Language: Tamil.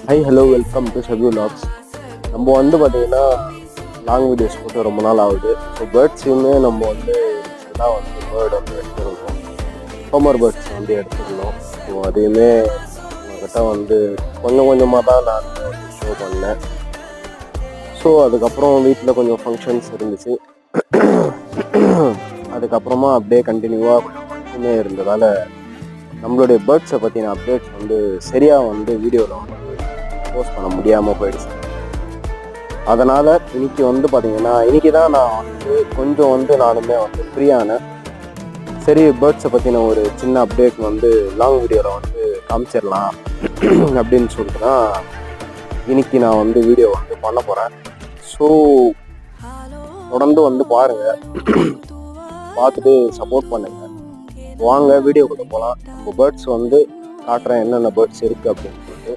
ஹை ஹலோ வெல்கம் டு சர்வியூ லாக்ஸ். நம்ம வந்து பார்த்திங்கன்னா லாங் வீடியோஸ் போட்டு ரொம்ப நாள் ஆகுது. ஸோ பேர்ட்ஸையுமே நம்ம வந்து ரீசெண்டாக வந்து பேர்டு வந்து எடுத்துருந்தோம், ஹோமர் பேர்ட்ஸ் வந்து எடுத்துருந்தோம். ஸோ அதையுமே உங்கள்கிட்ட வந்து கொஞ்சம் கொஞ்சமாக தான் நான் ஷோ பண்ணேன். ஸோ அதுக்கப்புறம் வீட்டில் கொஞ்சம் ஃபங்க்ஷன்ஸ் இருந்துச்சு. அதுக்கப்புறமா அப்படியே கண்டினியூவாக கொஞ்சமே இருந்ததால் நம்மளுடைய பேர்ட்ஸை பற்றின அப்டேட்ஸ் வந்து சரியாக வந்து வீடியோவில் வந்து போஸ்ட் பண்ண முடியாமல் போயிடுச்சு. அதனால் இன்றைக்கி வந்து பார்த்திங்கன்னா இன்றைக்கி தான் நான் வந்து கொஞ்சம் வந்து நானுமே வந்து ஃப்ரீயானேன். சரி, பேர்ட்ஸை பற்றின ஒரு சின்ன அப்டேட் வந்து லாங் வீடியோவில் வந்து காமிச்சிடலாம் அப்படின்னு சொல்லிட்டு தான் இன்றைக்கி நான் வந்து வீடியோ வந்து பண்ண போகிறேன். ஸோ தொடர்ந்து வந்து பாருங்கள், பார்த்துட்டு சப்போர்ட் பண்ணுங்கள். வாங்க வீடியோக்குள்ளே போகலாம். நம்ம பேர்ட்ஸ் வந்து காட்டுறேன் என்னென்ன பேர்ட்ஸ் இருக்குது அப்படின்னு சொல்லிட்டு.